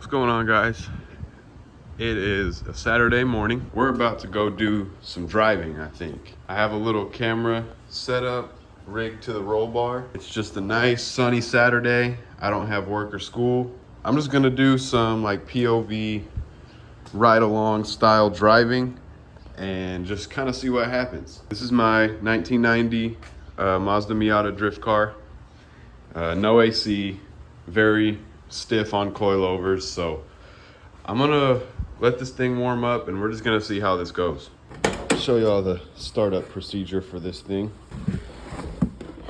What's going on, guys? It is a Saturday morning. We're about to go do some driving, I think. I have a little camera set up, rigged to the roll bar. It's just a nice sunny Saturday. I don't have work or school. I'm just gonna do some like POV ride along style driving and just kind of see what happens. This is my 1990 Mazda Miata drift car. No AC, very stiff on coilovers, so I'm gonna let this thing warm up and we're just gonna see how this goes. Show y'all the startup procedure for this thing.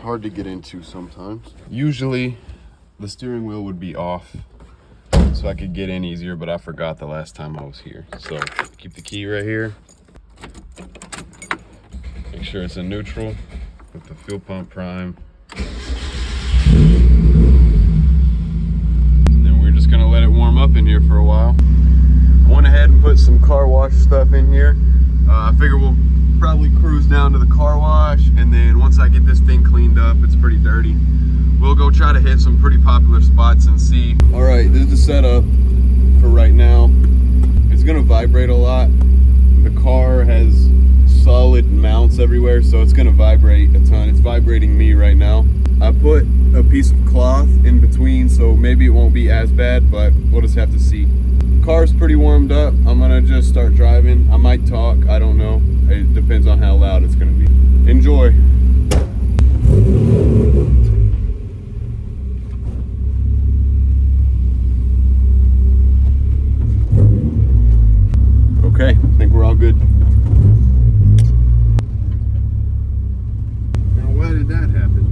Hard to get into sometimes. Usually the steering wheel would be off so I could get in easier, but I forgot the last time I was here. So keep the key right here. Make sure it's in neutral with the fuel pump prime. And then we're just gonna let it warm up in here for a while. I went ahead and put some car wash stuff in here. I figure we'll probably cruise down to the car wash, and then once I get this thing cleaned up, it's pretty dirty, we'll go try to hit some pretty popular spots and see. All right, this is the setup for right now. It's gonna vibrate a lot. The car has solid mounts everywhere, so it's gonna vibrate a ton. It's vibrating me right now. I put a piece of cloth in between, so maybe it won't be as bad, but we'll just have to see. Car's pretty warmed up. I'm gonna just start driving. I might talk, I don't know. It depends on how loud it's gonna be. Enjoy. Okay, I think we're all good. Now, why did that happen?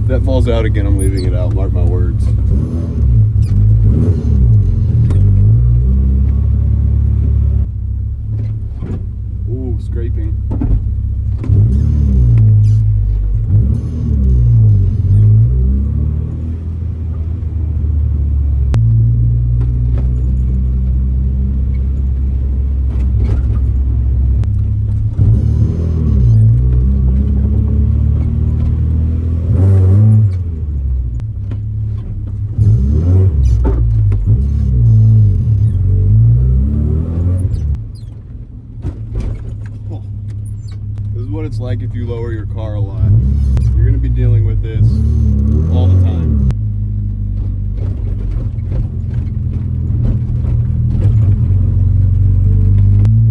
If that falls out again, I'm leaving it out, mark my words. Ooh, scraping. It's like if you lower your car a lot. You're going to be dealing with this all the time.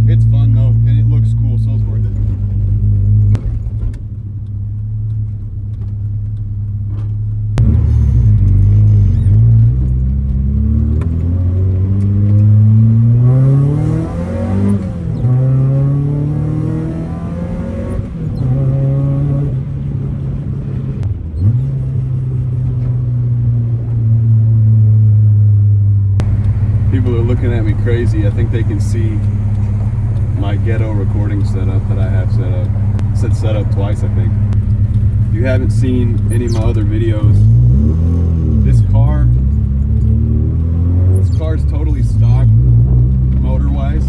It's fun though, and it looks cool, so it's worth it. People are looking at me crazy. I think they can see my ghetto recording setup that I have set up. I said set up twice, I think. If you haven't seen any of my other videos, this car is totally stock motor-wise.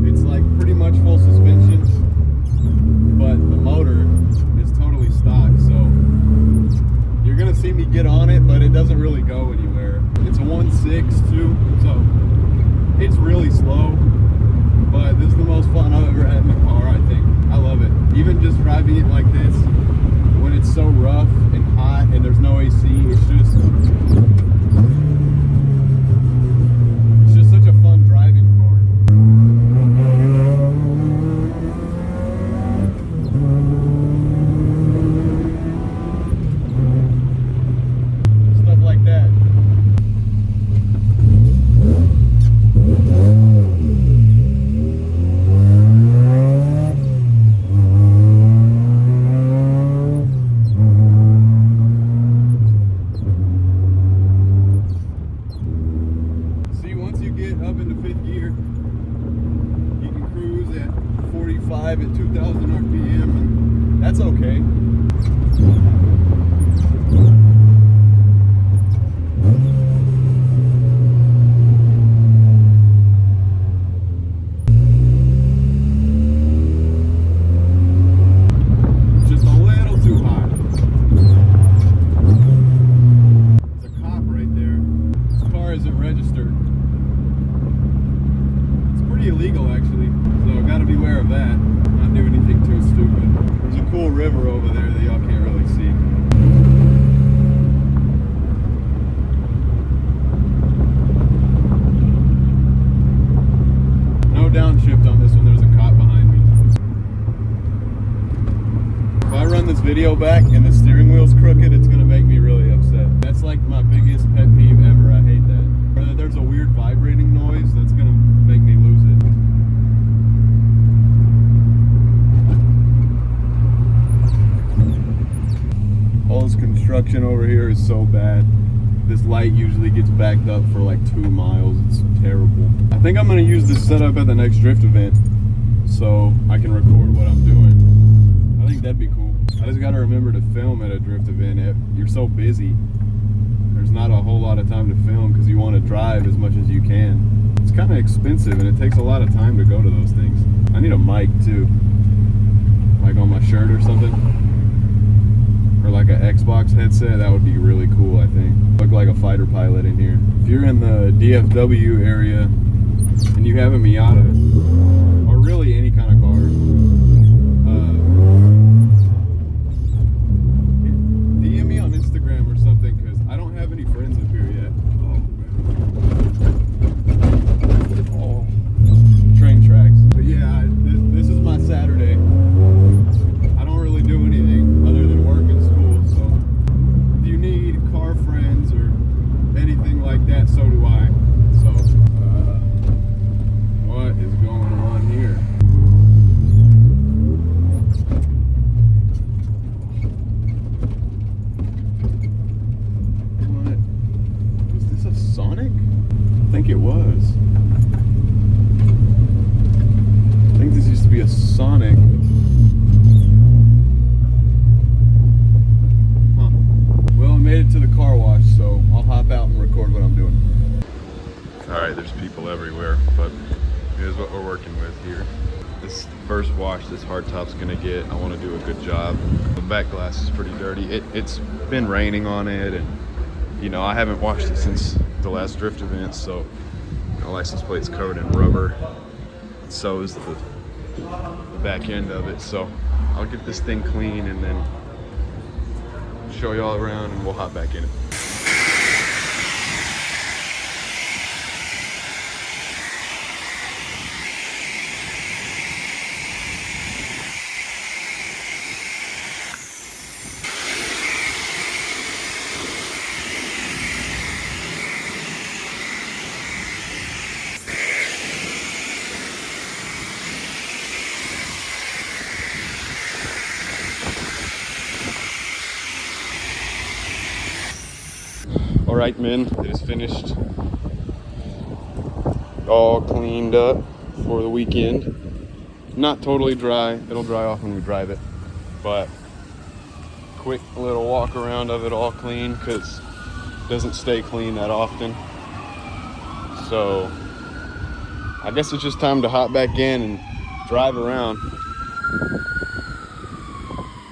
It's like pretty much full suspension, but the motor is totally stock, so you're gonna see me get on it, but it doesn't really go anywhere. It's a 1.6 too, so it's really slow, but this is the most fun I've ever had in the car, I think. I love it. Even just driving it like this, when it's so rough and hot and there's no AC, it's just such a fun driving car. Stuff like that. isn't registered. It's pretty illegal actually, so gotta beware of that. Not do anything too stupid. There's a cool river over there that y'all can't really see. No downshift on this one, there's a cop behind me. If I run this video back and the steering wheel's crooked, it's gonna make me really upset. That's like my biggest pet peeve ever. I hate that. Or that there's a weird vibrating noise, that's gonna make me lose it. All this construction over here is so bad. This light usually gets backed up for like 2 miles. It's terrible. I think I'm gonna use this setup at the next drift event so I can record what I'm doing. I think that'd be cool. I just gotta remember to film at a drift event. You're so busy. There's not a whole lot of time to film because you want to drive as much as you can. It's kind of expensive and it takes a lot of time to go to those things. I need a mic too. Like on my shirt or something. Or like an Xbox headset, that would be really cool, I think. Look like a fighter pilot in here. If you're in the DFW area and you have a Miata, or really any kind of car, DM me on Instagram or something, because I don't have any friends up here yet. Oh, train tracks. But yeah, this is my Saturday. I don't really do anything other than work and school, so if you need car friends or anything like that, so do I. So, what is going on here? What? Was this a Scenic? I think it was. I think this used to be a Scenic. Made it to the car wash, so I'll hop out and record what I'm doing. Alright, there's people everywhere, but here's what we're working with here. This is the first wash this hardtop's gonna get. I want to do a good job. The back glass is pretty dirty. It's been raining on it, and you know, I haven't washed it since the last drift event, so the license plate's covered in rubber. So is the back end of it, so I'll get this thing clean and then show you all around and we'll hop back in it. All right, men, it is finished. All cleaned up for the weekend. Not totally dry. It'll dry off when we drive it. But quick little walk around of it all clean because it doesn't stay clean that often. So I guess it's just time to hop back in and drive around.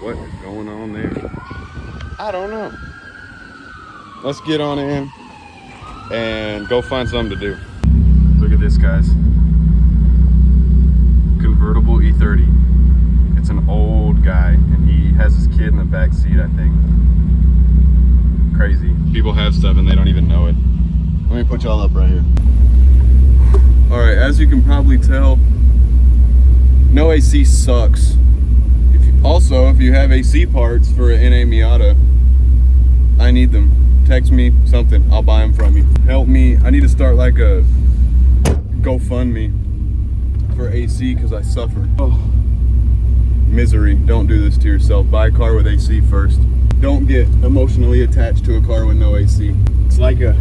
What is going on there? I don't know. Let's get on in and go find something to do. Look at this, guys. Convertible E30. It's an old guy, and he has his kid in the back seat, I think. Crazy. People have stuff and they don't even know it. Let me put y'all up right here. All right, as you can probably tell, no AC sucks. If you have AC parts for an NA Miata, I need them. Text me something, I'll buy them from you. Help me. I need to start like a GoFundMe for AC because I suffer. Oh, misery. Don't do this to yourself. Buy a car with AC first. Don't get emotionally attached to a car with no AC. It's like a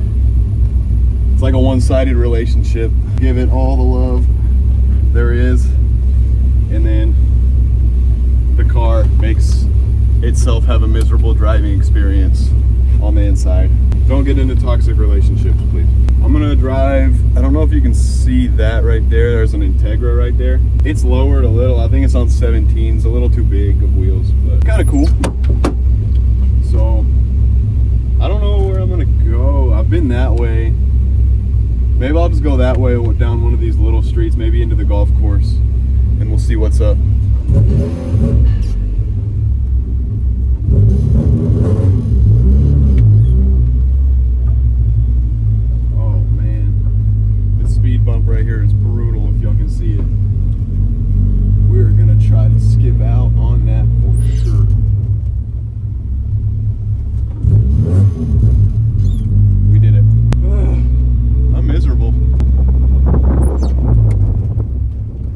one-sided relationship. Give it all the love there is, and then the car makes itself have a miserable driving experience on the inside. Don't get into toxic relationships, please. I'm gonna drive, I don't know if you can see that right there. There's an Integra right there. It's lowered a little. I think it's on 17s, a little too big of wheels, but kind of cool. So I don't know where I'm gonna go. I've been that way. Maybe I'll just go that way down one of these little streets, maybe into the golf course, and we'll see what's up. Oh man, this speed bump right here is brutal if y'all can see it. We're gonna try to skip out on that for sure. We did it. I'm miserable.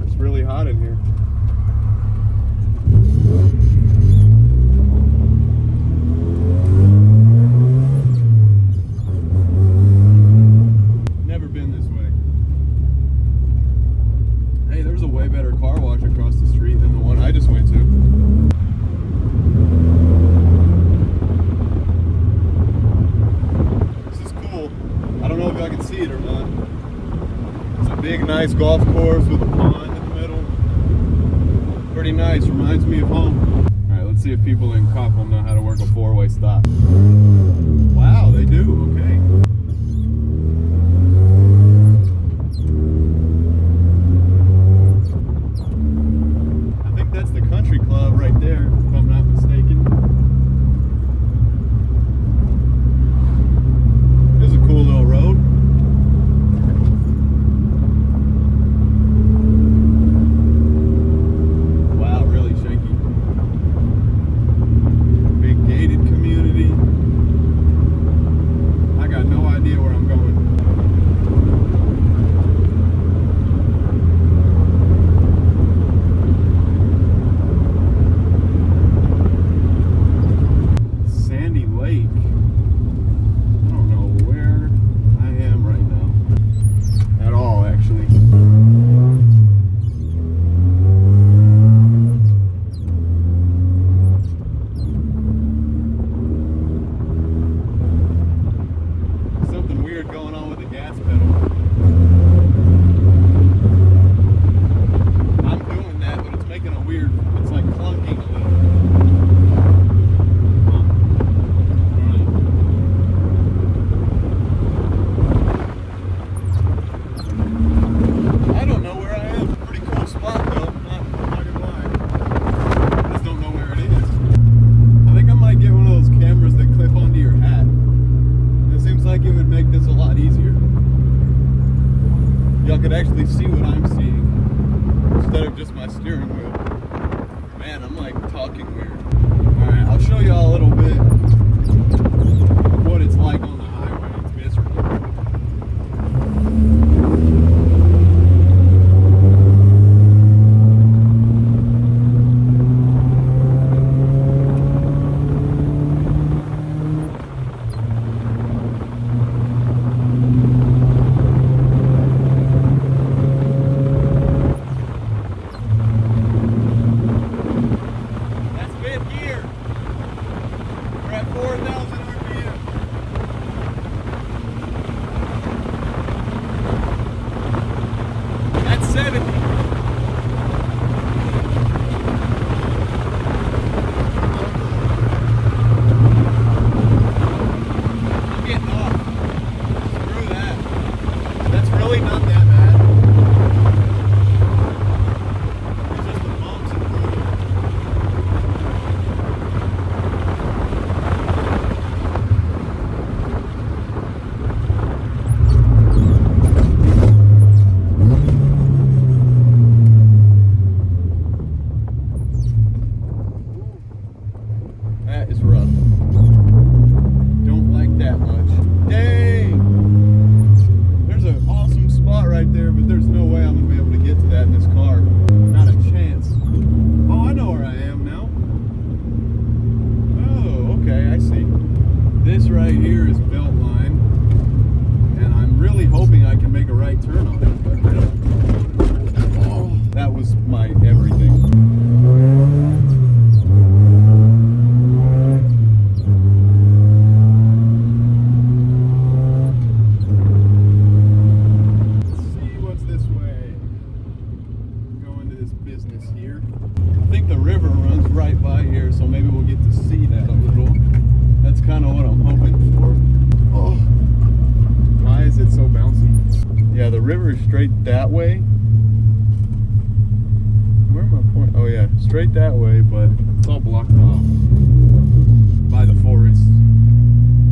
It's really hot in here. Never been this way. Hey, there's a way better car wash across the street than the one I just went to. I don't know if y'all can see it or not. It's a big, nice golf course with a pond in the middle. Pretty nice, reminds me of home. All right, let's see if people in Coppell know how to work a four-way stop. Wow, they do, okay. I think that's the country club right there, if I'm not mistaken. Cool little road. Wow, really shaky. Big gated community. I got no idea where I'm going. Sandy Lake. Going on with the gas pedal. I'm doing that, but it's making a weird, it's like clunking a little. I don't know where I am. Pretty cool spot though, not gonna lie. I just don't know where it is. I think I might get one of those cameras that clip onto your hat. It seems like it would make this a lot easier. Y'all could actually see what I'm seeing instead of just my steering wheel. Man, I'm like talking weird. Alright, I'll show y'all a little bit what it's like on the highway. It's miserable. river is straight that way. Where am I pointing? Oh yeah, straight that way, but it's all blocked off by the forest.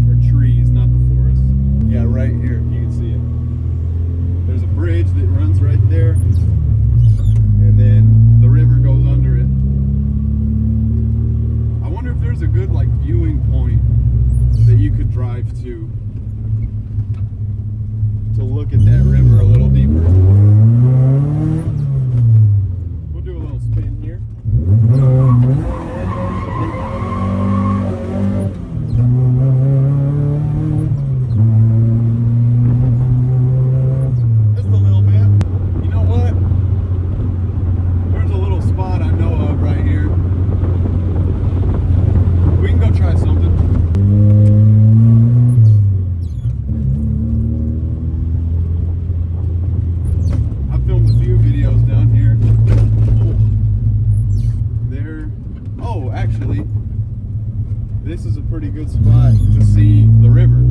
Or trees, not the forest. Yeah, right here, you can see it. There's a bridge that runs right there, and then the river goes under it. I wonder if there's a good like viewing point that you could drive to look at that river a little deeper. We'll do a little spin here. Just a little bit. You know what? There's a little spot I know of right here. We can go try something. This is a pretty good spot to see the river.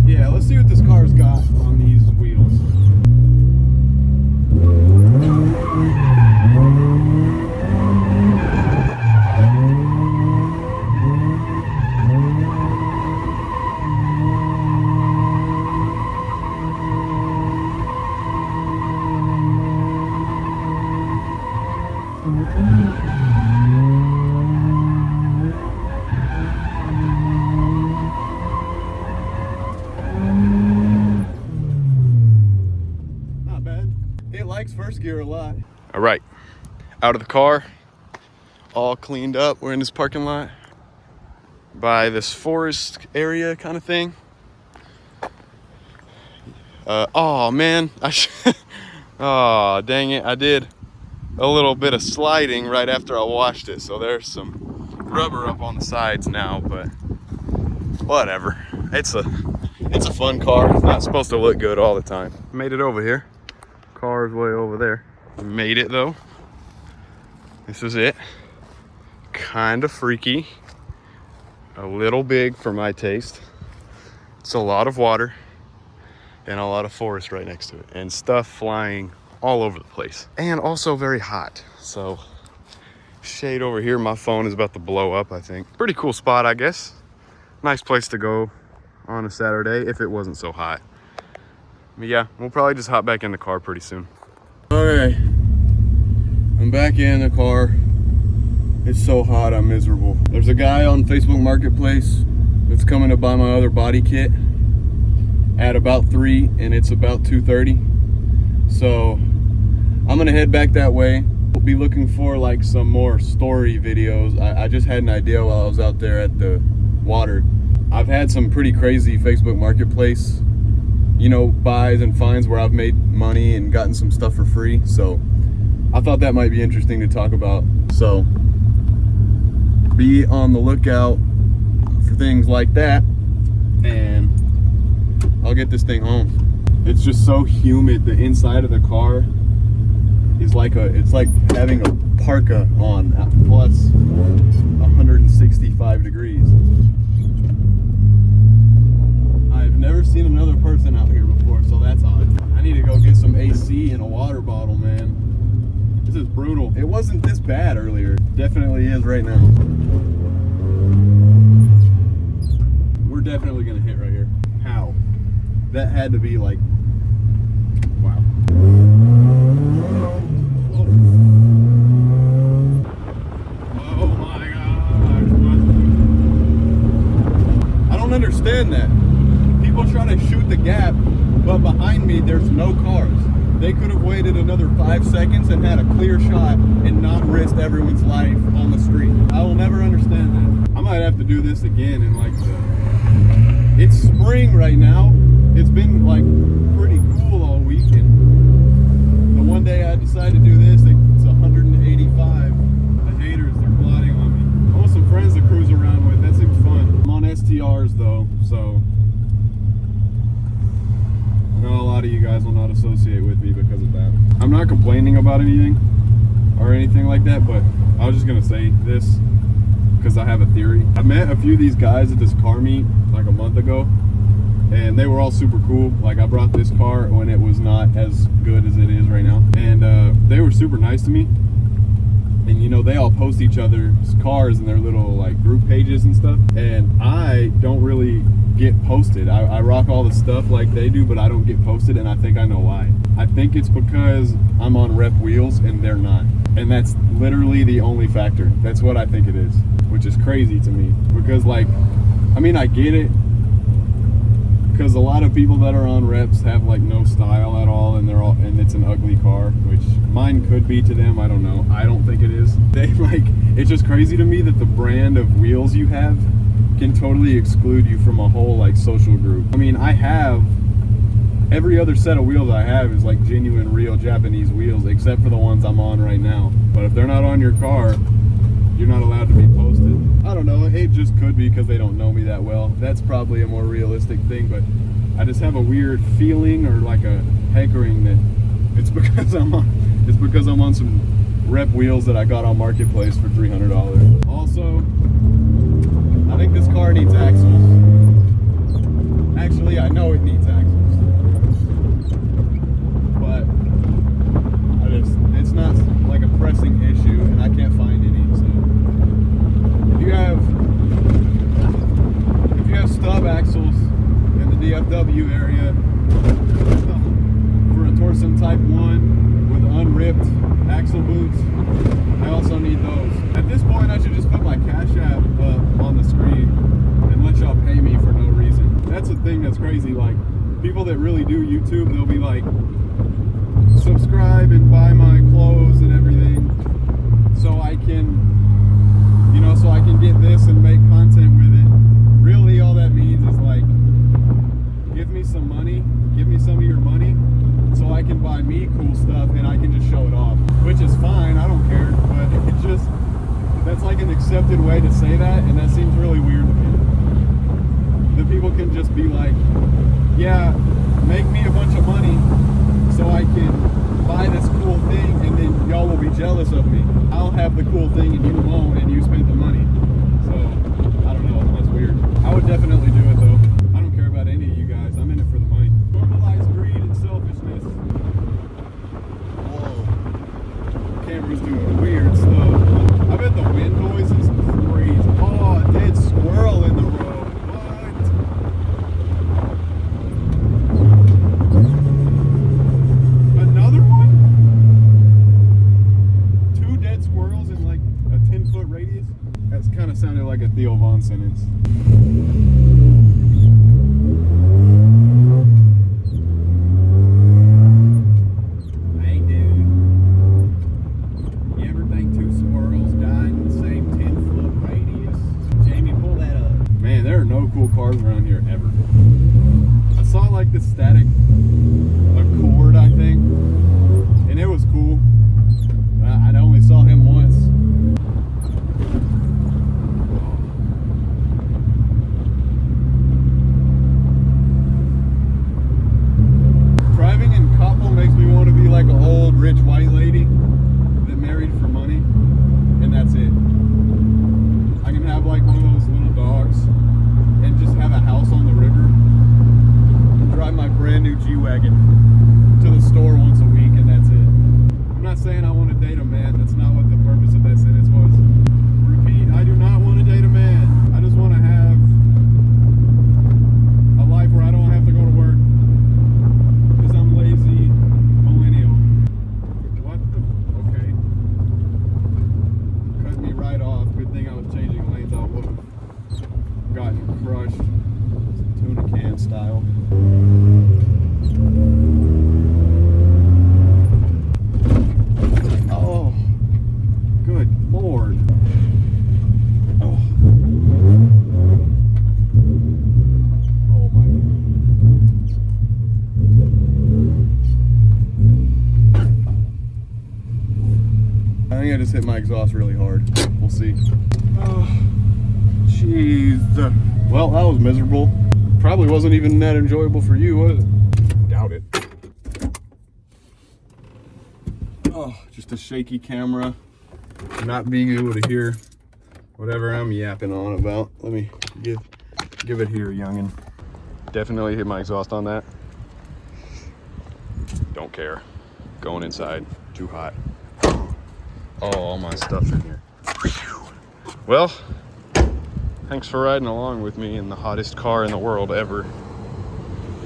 Yeah, let's see what this car's got on these wheels. Not bad. It likes first gear a lot. All right, out of the car, all cleaned up. We're in this parking lot by this forest area kind of thing. Oh man, oh dang it, I did a little bit of sliding right after I washed it, so there's some rubber up on the sides now, but whatever. It's a fun car. It's not supposed to look good all the time. Made it over here. Car's way over there. Made it though. This is it. Kind of freaky. A little big for my taste. It's a lot of water and a lot of forest right next to it, and stuff flying all over the place, and also very hot. So shade over here, my phone is about to blow up, I think. Pretty cool spot, I guess. Nice place to go on a Saturday if it wasn't so hot. But yeah, we'll probably just hop back in the car pretty soon. Okay, I'm back in the car. It's so hot, I'm miserable. There's a guy on Facebook Marketplace that's coming to buy my other body kit at about 3, and it's about 2:30. So I'm gonna head back that way. We'll be looking for like some more story videos. I just had an idea while I was out there at the water. I've had some pretty crazy Facebook Marketplace, you know, buys and finds where I've made money and gotten some stuff for free. So I thought that might be interesting to talk about. So be on the lookout for things like that, and I'll get this thing home. It's just so humid. The inside of the car is like it's like having a parka on plus 165 degrees. I've never seen another person out here before, so that's odd. I need to go get some AC and a water bottle, man. This is brutal. It wasn't this bad earlier. Definitely is right now. We're definitely gonna hit right here. How? That had to be like, wow. Oh my gosh. I don't understand that. People try to shoot the gap, but behind me there's no cars. They could have waited another 5 seconds and had a clear shot and not risked everyone's life on the street. I will never understand that. I might have to do this again in like it's spring right now. It's been like pretty cool all weekend. The one day I decided to do this, it's 185. The haters, they're plotting on me. I want some friends to cruise around with. That seems fun. I'm on STRs though, so I know a lot of you guys will not associate with me because of that. I'm not complaining about anything or anything like that, but I was just gonna say this because I have a theory. I met a few of these guys at this car meet like a month ago, and they were all super cool. Like, I brought this car when it was not as good as it is right now, and they were super nice to me. And you know, they all post each other's cars in their little like group pages and stuff, and I don't really get posted. I rock all the stuff like they do, but I don't get posted, and I think I know why. I think it's because I'm on rep wheels and they're not, and that's literally the only factor. That's what I think it is, which is crazy to me, because like, I mean, I get it, because a lot of people that are on reps have like no style at all, and it's an ugly car, which mine could be to them. I don't know. I don't think it is. They like, it's just crazy to me that the brand of wheels you have can totally exclude you from a whole like social group. I mean, I have every other set of wheels I have is like genuine real Japanese wheels, except for the ones I'm on right now. But if they're not on your car, you're not allowed to be posted. I don't know, it just could be because they don't know me that well. That's probably a more realistic thing, but I just have a weird feeling, or like a hankering, that it's because I'm on some rep wheels that I got on Marketplace for $300. Also, I think this car needs axles. Actually, I know it needs axles, but it's not like a pressing issue, and I can't find any. So if you have stub axles in the DFW area for a Torsen Type 1 with unripped axle boots, I also need those. At this point, I should just put my Cash App on the screen and let y'all pay me for no reason. That's the thing that's crazy. Like, people that really do YouTube, they'll be like, subscribe and buy my clothes and everything, so I can, you know, so I can get this and make content with it. Really, all that means is like, give me some money, give me some of your money, so I can buy me cool stuff and I can just show it off, which is fine, I don't care, but it just, that's like an accepted way to say that, and that seems really weird to me. That people can just be like, yeah, make me a bunch of money so I can buy this cool thing, and then y'all will be jealous of me. I'll have the cool thing and you won't, and you spent the money. So, I don't know, that's weird. I would definitely do it though. I don't care about any of you guys. I'm in it for the money. Normalize greed and selfishness. Whoa. The camera's doing weird stuff. I bet the wind noise is crazy. Oh, a dead squirrel in the road. Sounded like a Theo Von sentence. Hey dude, you ever think two squirrels died in the same 10-foot radius? Jamie, pull that up. Man, there are no cool cars around here ever. I saw like the static Accord, I think, and it was cool. I only saw him once. Like an old rich white lady that married for money, and that's it. I can have like one of those little dogs and just have a house on the river and drive my brand new G-Wagon to the store once a week, and that's it. I'm not saying I want to date a man. That's not what the purpose of that sentence was. Repeat, I do not want to date a man. I just want to have a life where I don't have to go to work because I'm lazy. Good thing I was changing lanes. I would have gotten crushed, tuna can style. Oh, good Lord. Oh. Oh my. I think I just hit my exhaust really hard. We'll see. Oh, jeez. Well, that was miserable. Probably wasn't even that enjoyable for you, was it? Doubt it. Oh, just a shaky camera. Not being able to hear whatever I'm yapping on about. Let me give it here, youngin'. Definitely hit my exhaust on that. Don't care. Going inside. Too hot. Oh, all my stuff in here. Well, thanks for riding along with me in the hottest car in the world ever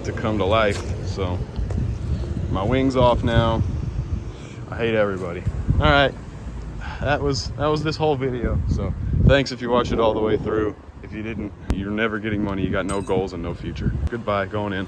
to come to life. So, my wing's off now. I hate everybody. All right, that was this whole video. So, thanks if you watched it all the way through. If you didn't, you're never getting money. You got no goals and no future. Goodbye, going in.